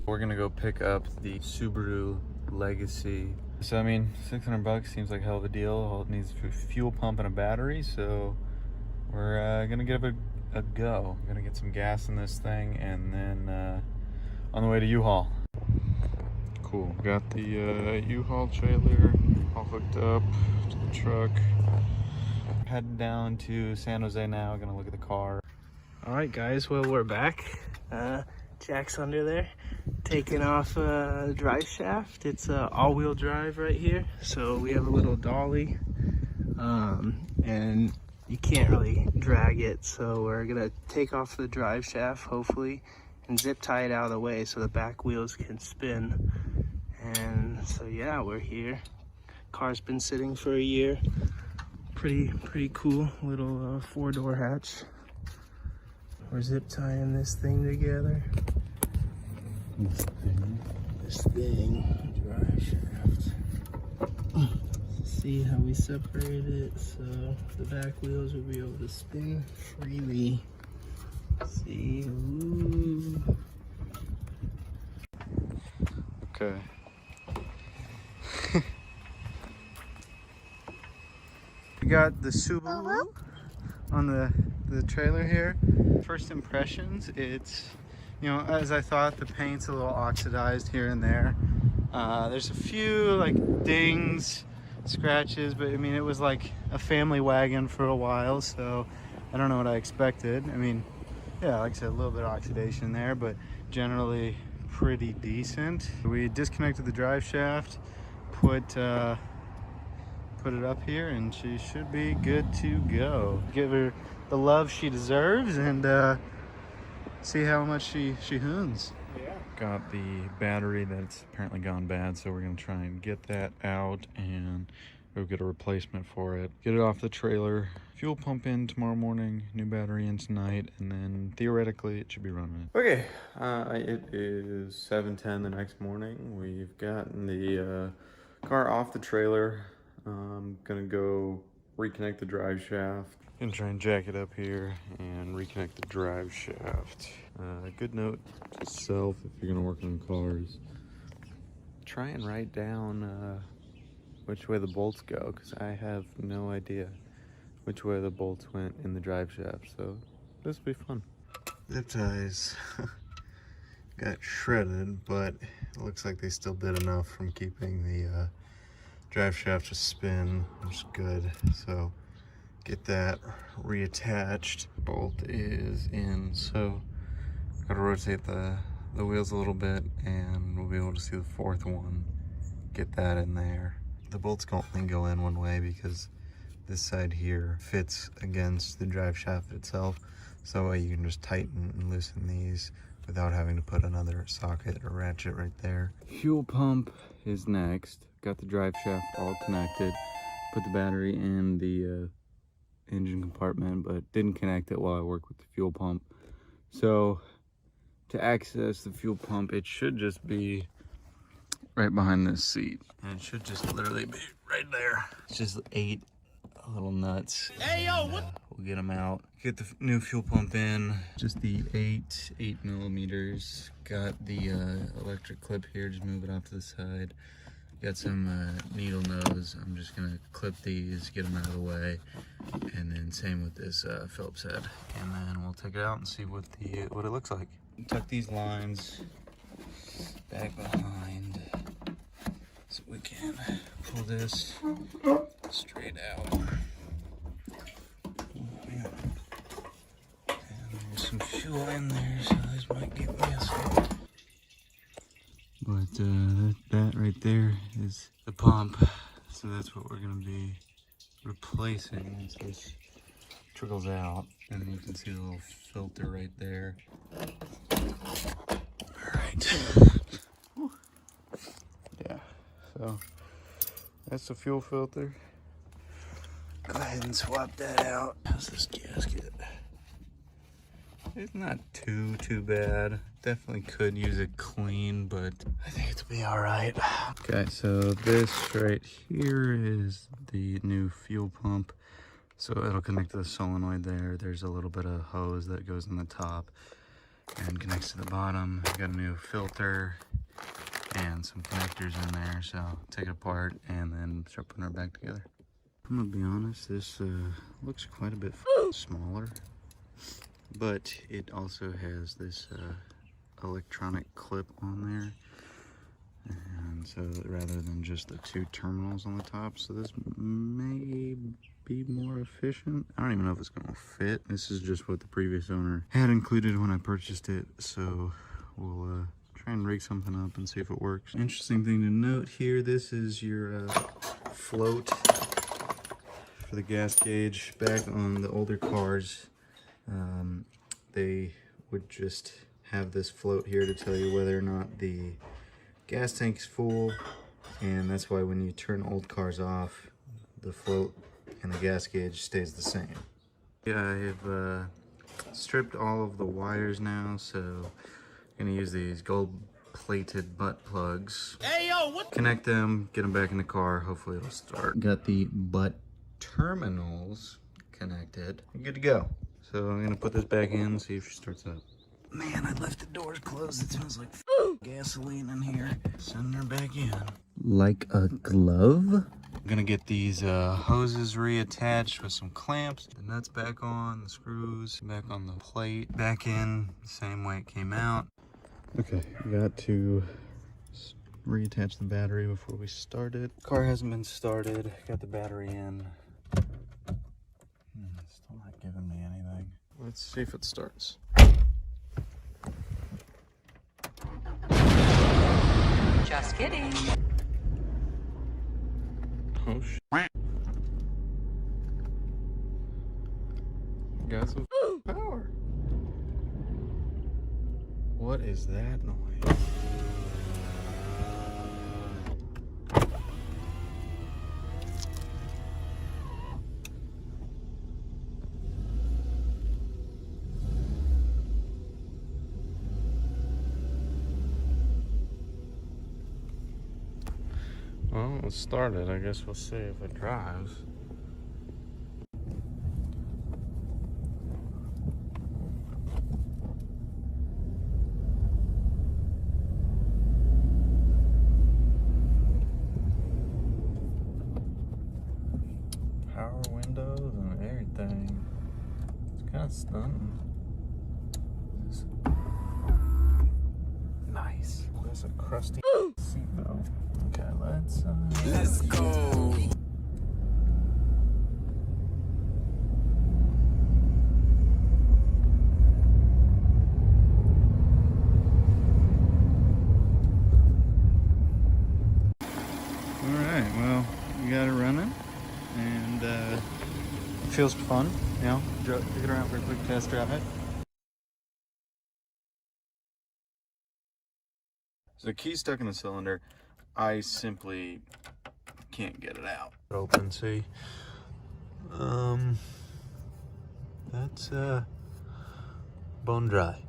We're gonna go pick up the Subaru Legacy. So I mean, 600 bucks seems like a hell of a deal. All it needs is a fuel pump and a battery. So we're gonna give it a go. Gonna get some gas in this thing, and then on the way to U-Haul. Cool. Got the U-Haul trailer all hooked up to the truck. Heading down to San Jose now. Gonna look at the car. All right, guys. Well, we're back. Jack's under there, taking off the drive shaft. It's all-wheel drive right here. So we have a little dolly, and you can't really drag it. So we're gonna take off the drive shaft, hopefully, and zip tie it out of the way so the back wheels can spin. And so yeah, we're here. Car's been sitting for a year. Pretty cool little 4-door hatch. We're zip tying this thing together. This thing, drive shaft. See how we separate it so the back wheels will be able to spin freely. See, ooh. Okay. We got the Subaru on the trailer here. First impressions, it's, you know, as I thought, the paint's a little oxidized here and there. There's a few like dings, scratches, but I mean, it was like a family wagon for a while, so I don't know what I expected. I mean, yeah, like I said, a little bit of oxidation there, but generally pretty decent. We disconnected the drive shaft, put it up here, and she should be good to go. Give her the love she deserves, and see how much she hoons. Yeah. Got the battery that's apparently gone bad, so we're gonna try and get that out and go get a replacement for it. Get it off the trailer, fuel pump in tomorrow morning, new battery in tonight, and then theoretically it should be running. Okay, it is 7:10 the next morning. We've gotten the car off the trailer. I'm gonna go reconnect the drive shaft. Gonna try and jack it up here and reconnect the drive shaft. Good note to self if you're gonna work on cars. Try and write down which way the bolts go, because I have no idea which way the bolts went in the drive shaft, so this will be fun. Zip ties got shredded, but it looks like they still did enough from keeping the drive shaft to spin, which is good. So get that reattached. Bolt is in, so gotta rotate the wheels a little bit, and we'll be able to see the fourth one. Get that in there. The bolts can only go in one way because this side here fits against the drive shaft itself, so you can just tighten and loosen these without having to put another socket or ratchet right there. Fuel pump is next. Got the drive shaft all connected. Put the battery in the engine compartment, but didn't connect it while I worked with the fuel pump. So to access the fuel pump, it should just be right behind this seat. And it should just literally be right there. It's just 8 little nuts. Hey, yo, what? We'll get them out. Get the new fuel pump in. Just the 8 millimeters. Got the electric clip here. Just move it off to the side. Got some needle nose. I'm just gonna clip these, get them out of the way, and then same with this Phillips head. And then we'll take it out and see what it looks like. Tuck these lines back behind so we can pull this straight out. And there's some fuel in there, so this might get messy. But that right there is the pump, so that's what we're gonna be replacing once this trickles out. And then you can see the little filter right there. All right. Yeah, so that's the fuel filter. Go ahead and swap that out. How's this gasket? It's not too bad. Definitely could use it clean, but I think it'll be all right. Okay, so this right here is the new fuel pump. So it'll connect to the solenoid there. There's a little bit of hose that goes in the top. and connects to the bottom. Got a new filter and some connectors in there, so take it apart and then start putting it back together. I'm gonna be honest, this looks quite a bit smaller, but it also has this electronic clip on there, and so rather than just the 2 terminals on the top, so this may be more efficient. I don't even know if it's gonna fit. This is just what the previous owner had included when I purchased it, so we'll try and rig something up and see if it works. Interesting thing to note here, this is your float for the gas gauge. Back on the older cars, they would just have this float here to tell you whether or not the gas tank's full, and that's why when you turn old cars off, the float and the gas gauge stays the same. Yeah, I have stripped all of the wires now, so I'm gonna use these gold-plated butt plugs. Hey, yo, what? Connect them, get them back in the car. Hopefully it'll start. Got the butt terminals connected. You're good to go. So I'm gonna put this back in, see if she starts up. Man, I left the doors closed. It smells like gasoline in here. Sending her back in. Like a glove? I'm gonna get these hoses reattached with some clamps. The nuts back on, the screws back on the plate. Back in the same way it came out. Okay, got to reattach the battery before we start it. Car hasn't been started. Got the battery in. Still not giving me anything. Let's see if it starts. Just kidding. Oh shit. Got some power. What is that noise? Well, it started. I guess we'll see if it drives. Power windows and everything. It's kind of stunning. Nice. There's a crusty seatbelt. Okay, let's go. Alright, well, we got it running, and it feels fun, you know, take it around for a quick test drive. So the key's stuck in the cylinder. I simply can't get it out. Open, see? That's bone dry.